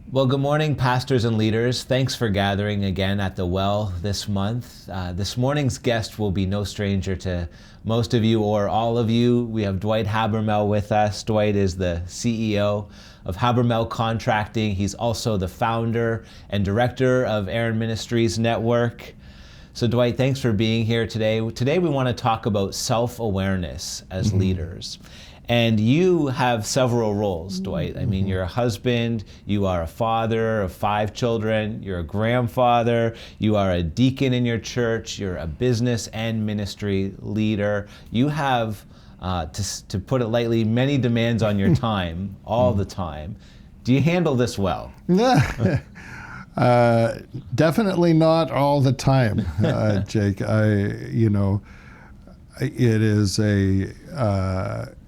Well, good morning, pastors and leaders. Thanks for gathering again at the Well this month. This morning's guest will be no stranger to most of you or all of you. We have Dwight Habermehl with us. Dwight is the CEO of Habermehl Contracting. He's also the founder and director of Ministries Network. So Dwight, thanks for being here today. Today we want to talk about self-awareness as leaders. And you have several roles, Dwight. I mean, you're a husband, you are a father of 5 children, you're a grandfather, you are a deacon in your church, you're a business and ministry leader. You have, to put it lightly, many demands on your time, all the time. Do you handle this well? Definitely not all the time, Jake.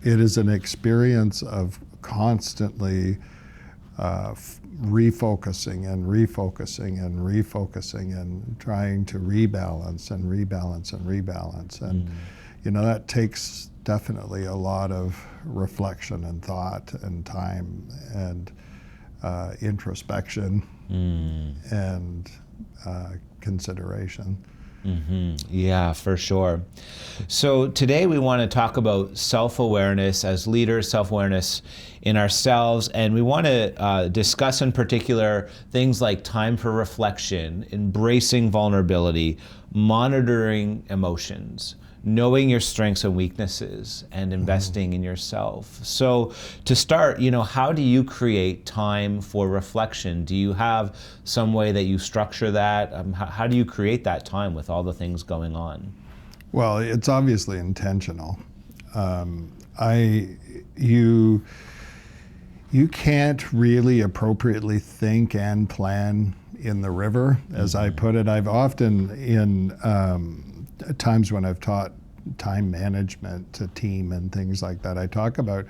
It is an experience of constantly refocusing and trying to rebalance. And that takes definitely a lot of reflection and thought and time and introspection and consideration. Yeah, for sure. So today we want to talk about self-awareness as leaders, self-awareness in ourselves, and we want to discuss in particular things like time for reflection, embracing vulnerability, monitoring emotions, knowing your strengths and weaknesses, and investing in yourself. So to start, how do you create time for reflection? Do you have some way that you structure that? How do you create that time with all the things going on? Well, it's obviously intentional. You can't really appropriately think and plan in the river, as I put it. I've often in times when I've taught time management to team and things like that, I talk about,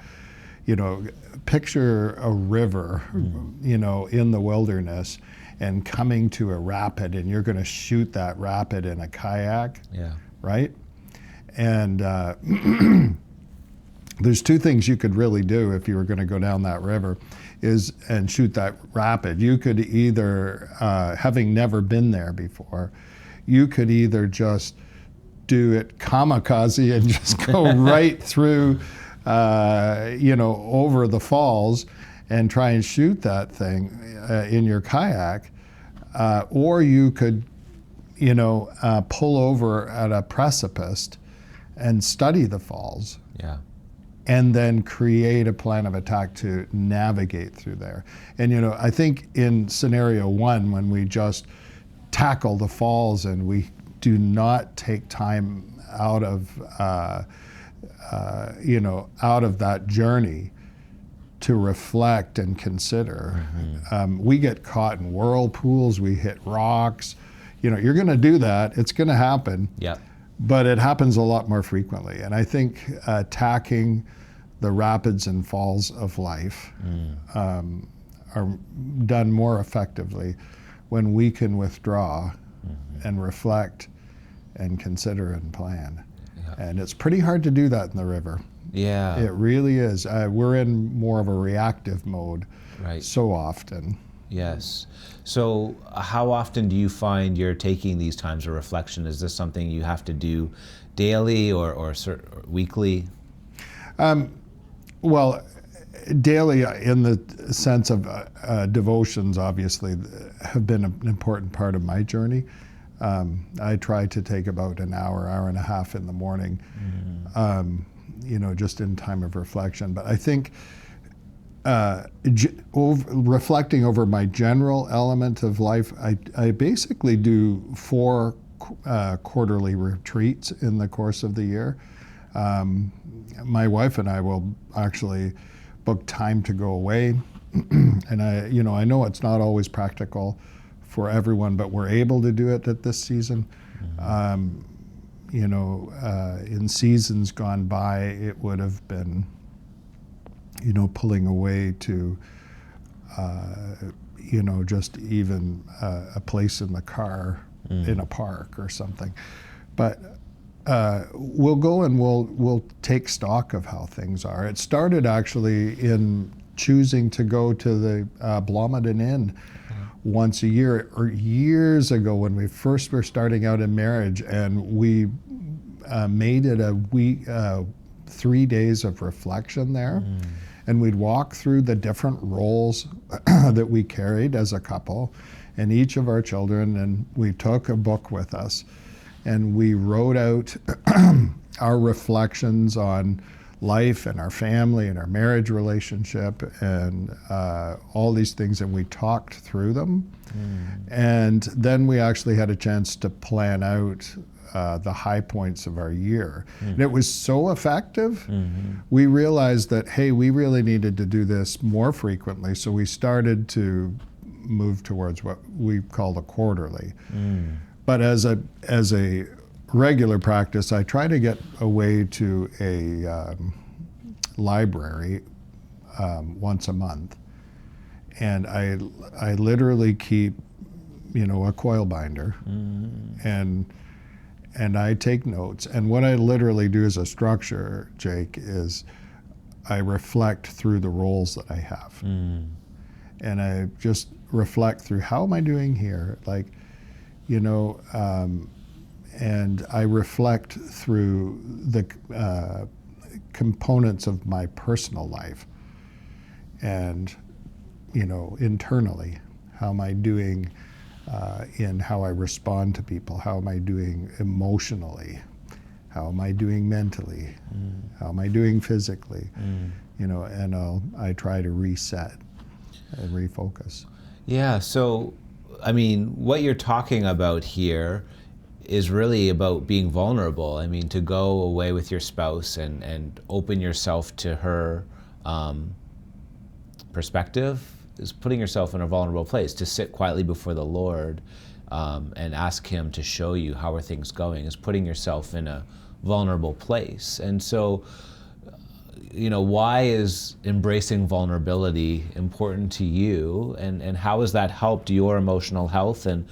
picture a river, in the wilderness and coming to a rapid, and you're going to shoot that rapid in a kayak, right? And there's 2 things you could really do if you were going to go down that river and shoot that rapid. You could either, having never been there before, you could either just do it kamikaze and just go right through, over the falls and try and shoot that thing in your kayak, or you could, pull over at a precipice and study the falls. And then create a plan of attack to navigate through there. And I think in scenario 1, when we just tackle the falls and we do not take time out of that journey to reflect and consider. We get caught in whirlpools, we hit rocks. You're going to do that, it's going to happen. But it happens a lot more frequently. And I think attacking the rapids and falls of life are done more effectively when we can withdraw and reflect and consider and plan. And it's pretty hard to do that in the river. It really is. We're in more of a reactive mode so often. Yes. So how often do you find you're taking these times of reflection? Is this something you have to do daily or weekly? Well, daily in the sense of devotions, obviously, have been an important part of my journey. I try to take about an hour and a half in the morning, just in time of reflection. But I think reflecting over my general element of life, I basically do 4 quarterly retreats in the course of the year. My wife and I will actually book time to go away. And I know it's not always practical for everyone, but we're able to do it at this season. In seasons gone by, it would have been, pulling away to, just even a place in the car in a park or something. But we'll go and we'll take stock of how things are. It started actually in choosing to go to the Blomidon Inn once a year, or years ago when we first were starting out in marriage, and we made it a week, 3 days of reflection there. And we'd walk through the different roles that we carried as a couple and each of our children, and we took a book with us and we wrote out our reflections on life and our family and our marriage relationship and all these things, and we talked through them. And then we actually had a chance to plan out the high points of our year. And it was so effective, we realized that, hey, we really needed to do this more frequently, so we started to move towards what we call the quarterly. But as a regular practice, I try to get away to a library once a month, and I literally keep, a coil binder, and I take notes. And what I literally do as a structure, Jake, is I reflect through the roles that I have, and I just reflect through, how am I doing here, and I reflect through the components of my personal life, and internally, how am I doing in how I respond to people, how am I doing emotionally, how am I doing mentally, how am I doing physically, and I try to reset and refocus. Yeah, so I mean, what you're talking about here is really about being vulnerable. I mean, to go away with your spouse and open yourself to her perspective is putting yourself in a vulnerable place. To sit quietly before the Lord and ask Him to show you how are things going is putting yourself in a vulnerable place. And so, why is embracing vulnerability important to you, and how has that helped your emotional health, and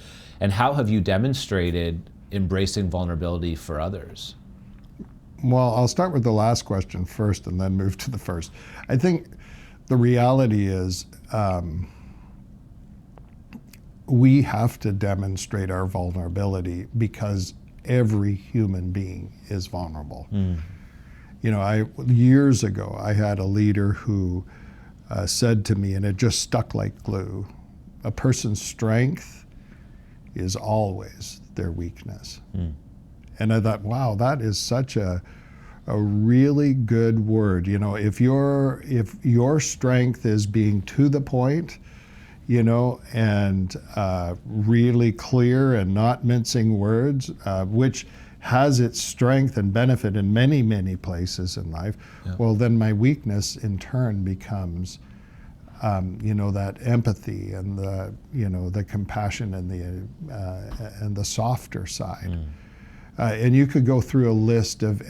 how have you demonstrated embracing vulnerability for others? Well, I'll start with the last question first and then move to the first. I think the reality is we have to demonstrate our vulnerability because every human being is vulnerable. Years ago, I had a leader who said to me, and it just stuck like glue, a person's strength is always their weakness. And I thought, wow, that is such a really good word. If your strength is being to the point, and really clear and not mincing words, which has its strength and benefit in many, many places in life, well, then my weakness in turn becomes, that empathy and the compassion and the softer side. And you could go through a list of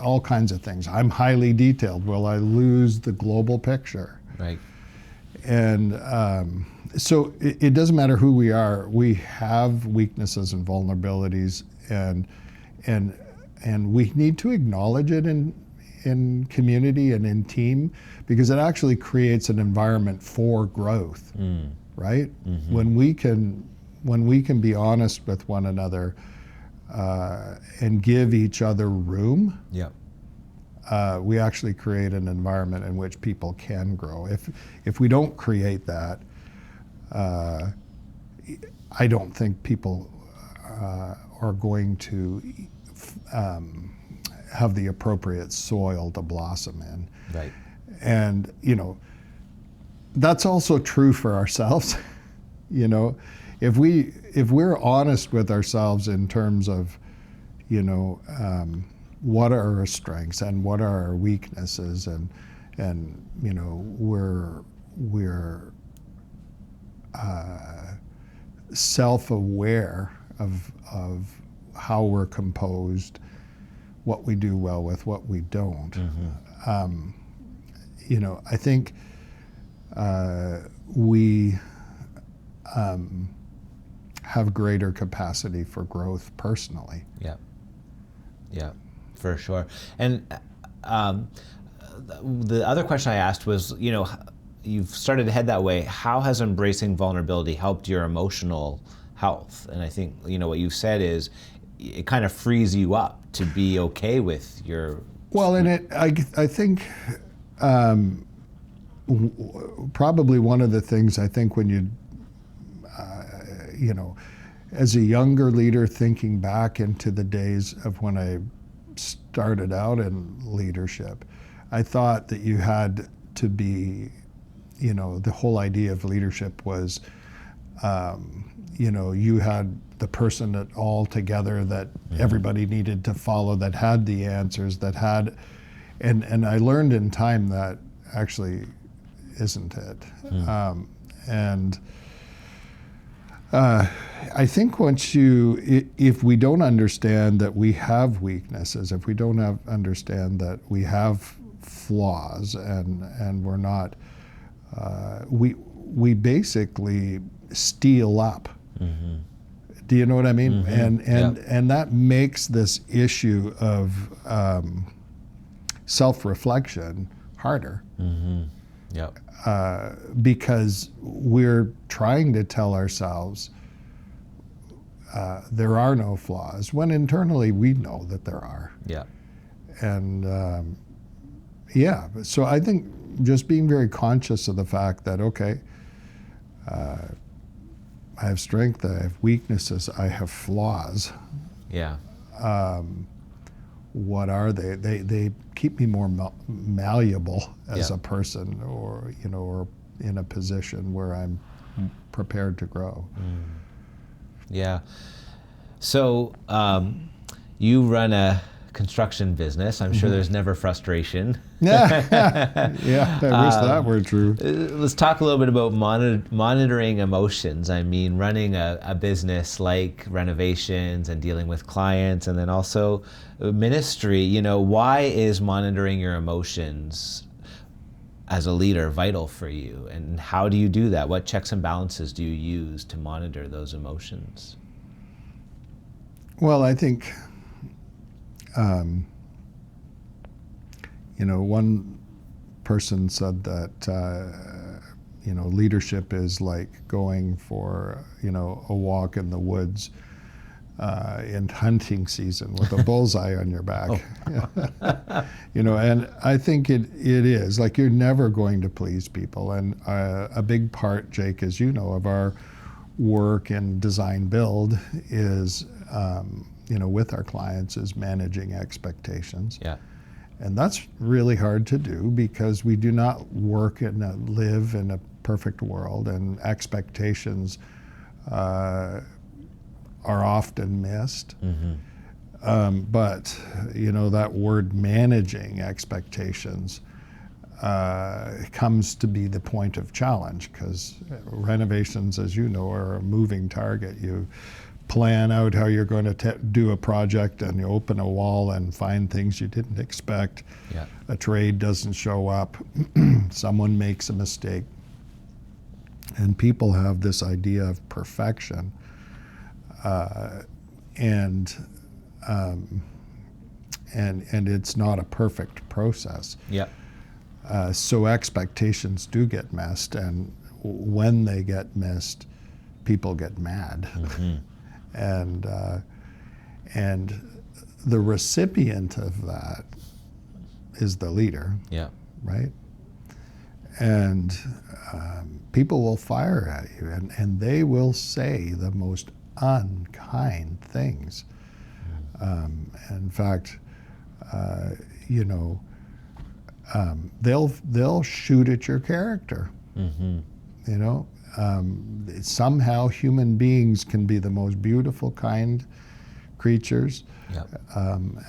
all kinds of things. I'm highly detailed. Well, I lose the global picture. Right. And so it doesn't matter who we are. We have weaknesses and vulnerabilities, and we need to acknowledge it in community and in team, because it actually creates an environment for growth, right? When we can be honest with one another and give each other room, we actually create an environment in which people can grow. If we don't create that, I don't think people are going to have the appropriate soil to blossom in. Right. And that's also true for ourselves. If we're honest with ourselves in terms of what are our strengths and what are our weaknesses, and we're self-aware of how we're composed, what we do well with, what we don't. I think we have greater capacity for growth personally. Yeah, for sure. And the other question I asked was, you've started to head that way. How has embracing vulnerability helped your emotional health? And I think, what you've said is it kind of frees you up to be okay with your... Well, and I think probably one of the things I think when you, as a younger leader, thinking back into the days of when I started out in leadership, I thought that you had to be, the whole idea of leadership was, you had the person that all together that everybody needed to follow, that had the answers, that had, and I learned in time that actually isn't it. I think if we don't understand that we have weaknesses, if we don't understand that we have flaws and we're not, we basically steel up. Do you know what I mean? And that makes this issue of self-reflection harder. Because we're trying to tell ourselves there are no flaws, when internally we know that there are. And so I think just being very conscious of the fact that, okay, I have strength, I have weaknesses, I have flaws. What are they? They keep me more malleable as a person, or or in a position where I'm prepared to grow. So you run a construction business. I'm sure there's never frustration. I wish that were true. Let's talk a little bit about monitoring emotions. I mean, running a business like renovations and dealing with clients, and then also ministry. Why is monitoring your emotions as a leader vital for you? And how do you do that? What checks and balances do you use to monitor those emotions? Well, I think one person said that, leadership is like going for, a walk in the woods in hunting season with a bullseye on your back. And I think it is. Like, you're never going to please people. And a big part, Jake, as you know, of our work in design build is, with our clients, is managing expectations. And that's really hard to do because we do not live in a perfect world, and expectations are often missed. But that word managing expectations comes to be the point of challenge, because renovations, as you know, are a moving target. You plan out how you're going to do a project, and you open a wall and find things you didn't expect. A trade doesn't show up. Someone makes a mistake. And people have this idea of perfection. And it's not a perfect process. So expectations do get missed, and when they get missed, people get mad. And the recipient of that is the leader, right? And people will fire at you, and they will say the most unkind things. In fact, they'll shoot at your character. Somehow human beings can be the most beautiful, kind creatures,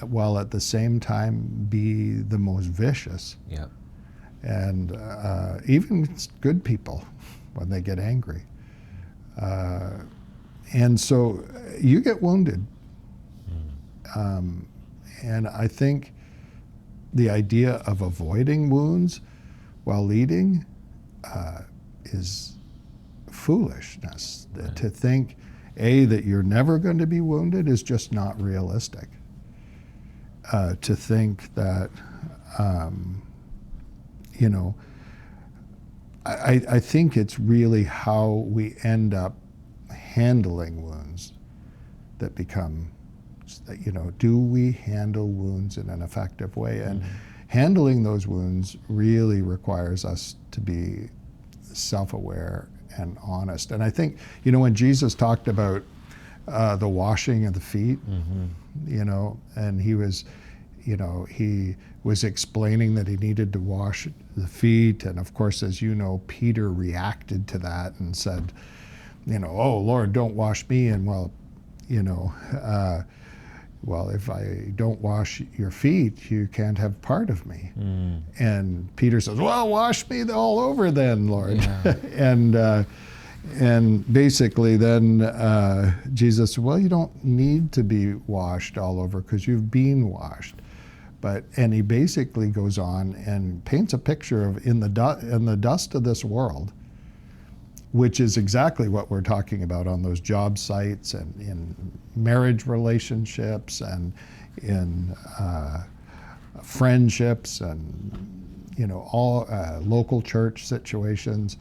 while at the same time be the most vicious. And even good people, when they get angry. And so you get wounded. And I think the idea of avoiding wounds while leading is foolishness. To think, that you're never going to be wounded is just not realistic. To think that, I think it's really how we end up handling wounds that become, do we handle wounds in an effective way? And handling those wounds really requires us to be self-aware and honest. And I think, when Jesus talked about the washing of the feet, and he was explaining that he needed to wash the feet. And of course, as you know, Peter reacted to that and said, oh, Lord, don't wash me. And well, if I don't wash your feet, you can't have part of me. And Peter says, well, wash me all over then, Lord. Yeah. And basically then Jesus said, well, you don't need to be washed all over because you've been washed. And he basically goes on and paints a picture of in the dust of this world, which is exactly what we're talking about on those job sites and in marriage relationships and in friendships and all local church situations.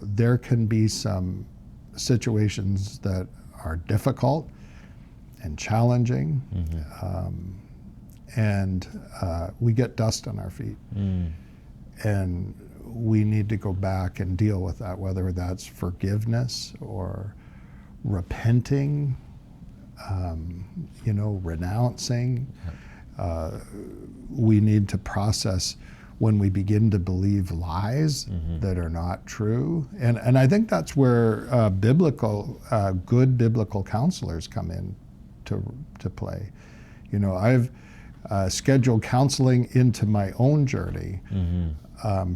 There can be some situations that are difficult and challenging, and we get dust on our feet. And we need to go back and deal with that, whether that's forgiveness or repenting, renouncing. We need to process when we begin to believe lies that are not true. And I think that's where good biblical counselors come in to play. I've scheduled counseling into my own journey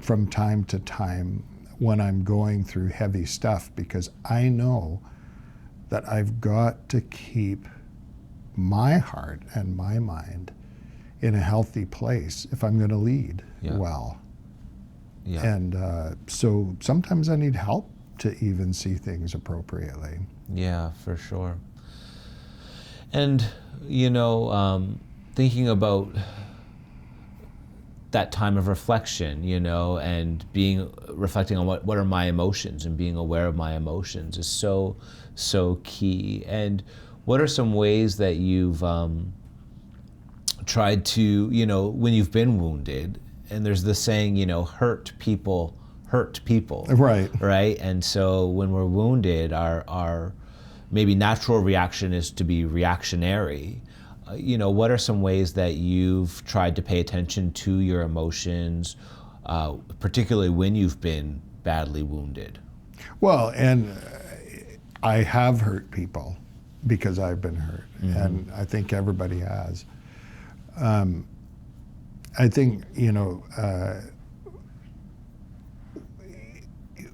from time to time when I'm going through heavy stuff, because I know that I've got to keep my heart and my mind in a healthy place if I'm going to lead well. Yeah. And so sometimes I need help to even see things appropriately. Yeah, for sure. And, thinking about that time of reflection, and reflecting on what are my emotions and being aware of my emotions is so, so key. And what are some ways that you've tried to, when you've been wounded, and there's this saying, hurt people hurt people. Right. Right? And so when we're wounded, our maybe natural reaction is to be reactionary. What are some ways that you've tried to pay attention to your emotions, particularly when you've been badly wounded? Well, and I have hurt people because I've been hurt, and I think everybody has. I think,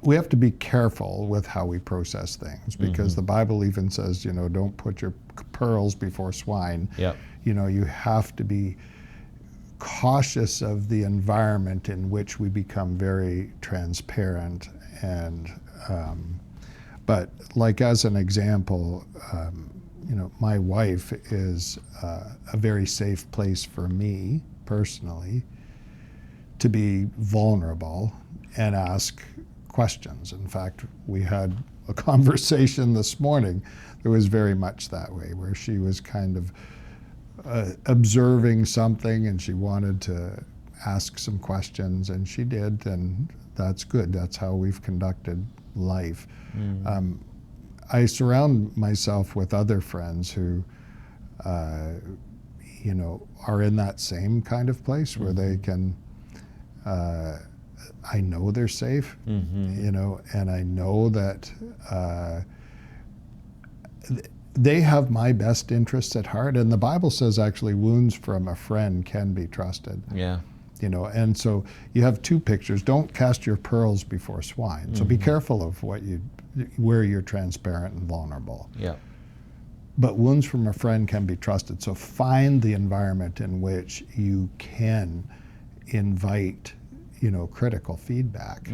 we have to be careful with how we process things, because the Bible even says, don't put your pearls before swine. Yep. You have to be cautious of the environment in which we become very transparent. And, but like as an example, my wife is a very safe place for me personally to be vulnerable and ask questions. In fact, we had a conversation this morning that was very much that way, where she was kind of observing something and she wanted to ask some questions, and she did, and that's good. That's how we've conducted life. I surround myself with other friends who are in that same kind of place where they can I know they're safe, and I know that they have my best interests at heart. And the Bible says actually wounds from a friend can be trusted. Yeah. And so you have two pictures. Don't cast your pearls before swine. So be careful of where you're transparent and vulnerable. Yeah. But wounds from a friend can be trusted. So find the environment in which you can invite critical feedback.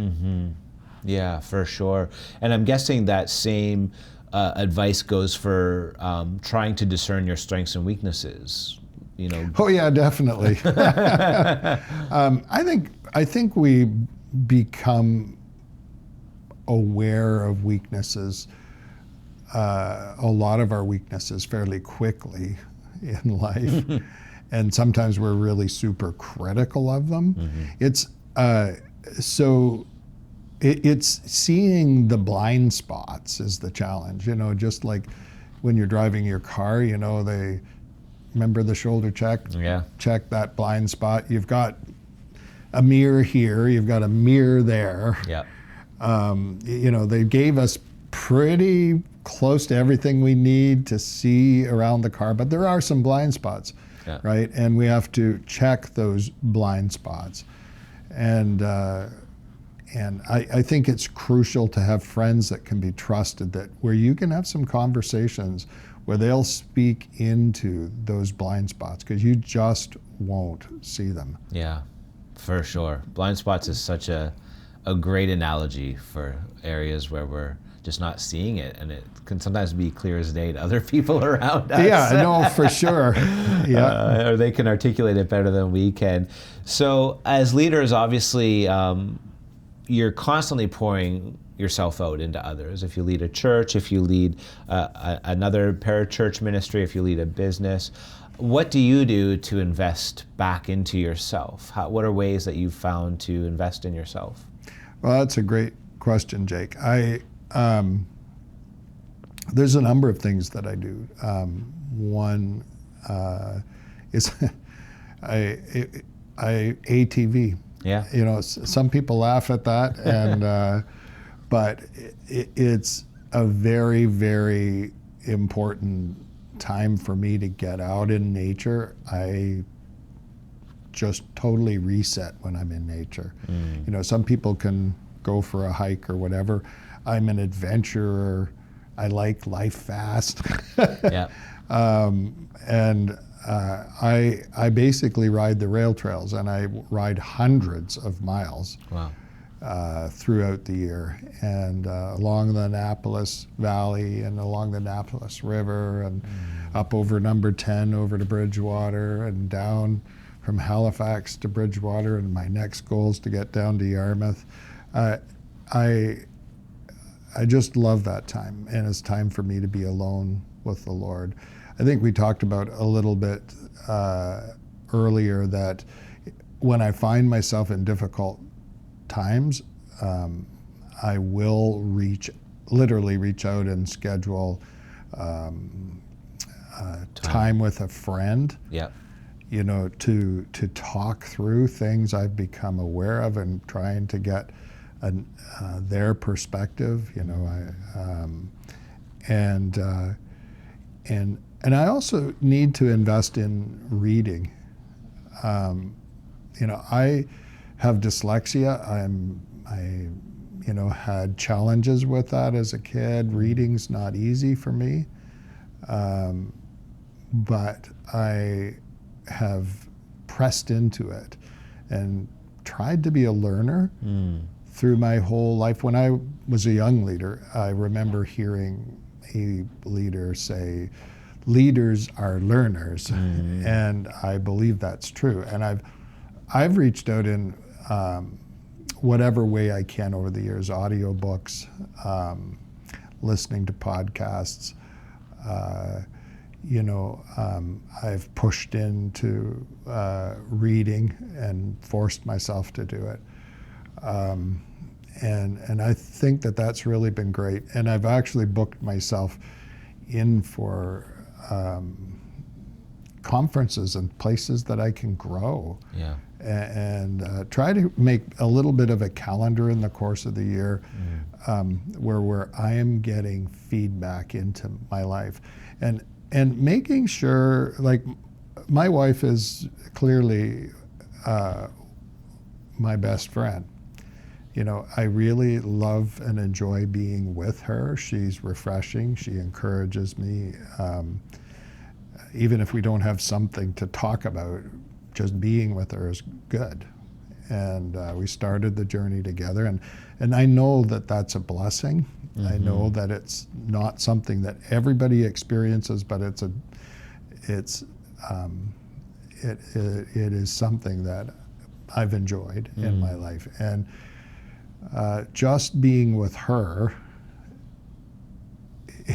Yeah, for sure. And I'm guessing that same advice goes for trying to discern your strengths and weaknesses. Oh yeah, definitely. I think I think we become aware of weaknesses, a lot of our weaknesses fairly quickly in life. And sometimes we're really super critical of them. It's it's seeing the blind spots is the challenge. Just like when you're driving your car, they remember the shoulder check. Yeah. Check that blind spot. You've got a mirror here. You've got a mirror there. Yeah. They gave us pretty close to everything we need to see around the car, but there are some blind spots, right? And we have to check those blind spots. And I think it's crucial to have friends that can be trusted, that where you can have some conversations where they'll speak into those blind spots, because you just won't see them. Yeah, for sure. Blind spots is such a great analogy for areas where we're just not seeing it, and it can sometimes be clear as day to other people around us. Yeah, no, for sure. Yeah. Or they can articulate it better than we can. So as leaders, obviously, you're constantly pouring yourself out into others. If you lead a church, if you lead another parachurch ministry, if you lead a business, what do you do to invest back into yourself? What are ways that you've found to invest in yourself? Well, that's a great question, Jake. There's a number of things that I do. One is I ATV. Yeah. Some people laugh at that, and but it's a very, very important time for me to get out in nature. I just totally reset when I'm in nature. Some people can go for a hike or whatever. I'm an adventurer. I like life fast. Yeah. And I basically ride the rail trails, and I ride hundreds of miles. Wow. Throughout the year, and along the Annapolis Valley and along the Annapolis River, and up over number 10 over to Bridgewater, and down from Halifax to Bridgewater, and my next goal is to get down to Yarmouth. I just love that time, and it's time for me to be alone with the Lord. I think we talked about a little bit earlier that when I find myself in difficult times, I will literally reach out and schedule time with a friend. Yeah. To talk through things I've become aware of, and trying to get their perspective. And I also need to invest in reading. I have dyslexia. I had challenges with that as a kid. Reading's not easy for me, but I have pressed into it and tried to be a learner through my whole life. When I was a young leader, I remember hearing a leader say, "Leaders are learners," and I believe that's true. And I've reached out in whatever way I can over the years, audiobooks, listening to podcasts. I've pushed into reading and forced myself to do it. And I think that that's really been great. And I've actually booked myself in for conferences and places that I can grow. Yeah. And try to make a little bit of a calendar in the course of the year where I am getting feedback into my life. And making sure, like, my wife is clearly my best friend. I really love and enjoy being with her. She's refreshing. She encourages me. Even if we don't have something to talk about, just being with her is good. And we started the journey together. And I know that that's a blessing. I know that it's not something that everybody experiences, but it is something that I've enjoyed in my life. And just being with her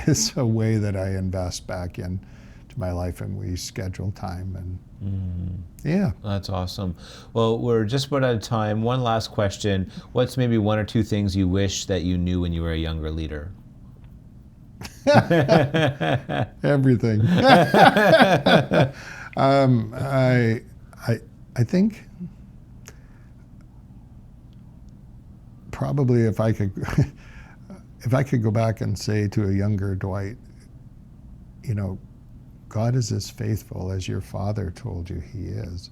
is a way that I invest back into my life, and we schedule time. And yeah. That's awesome. Well, we're just about out of time. One last question. What's maybe one or two things you wish that you knew when you were a younger leader? Everything. I think probably if I could go back and say to a younger Dwight, you know, God is as faithful as your father told you he is.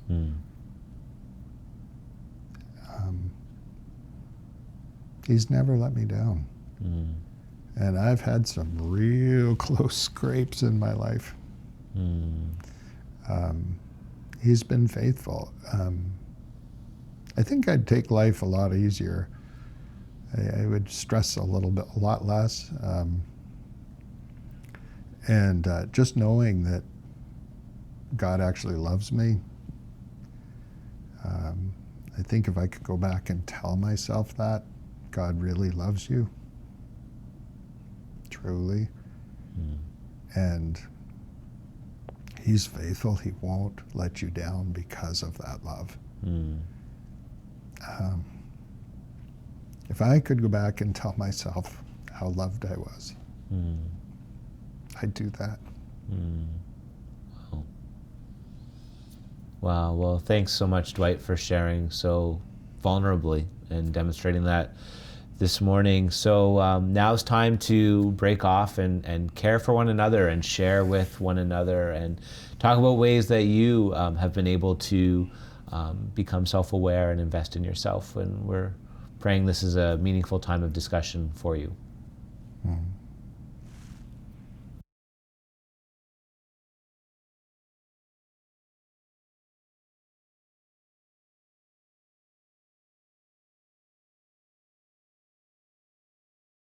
He's never let me down. And I've had some real close scrapes in my life. He's been faithful. I think I'd take life a lot easier. I would stress a lot less. And just knowing that God actually loves me. I think if I could go back and tell myself that God really loves you, truly, and he's faithful, he won't let you down because of that love. If I could go back and tell myself how loved I was, I'd do that. Wow. Well, thanks so much, Dwight, for sharing so vulnerably and demonstrating that this morning. So now's time to break off and care for one another and share with one another and talk about ways that you have been able to become self-aware and invest in yourself. And we're praying this is a meaningful time of discussion for you.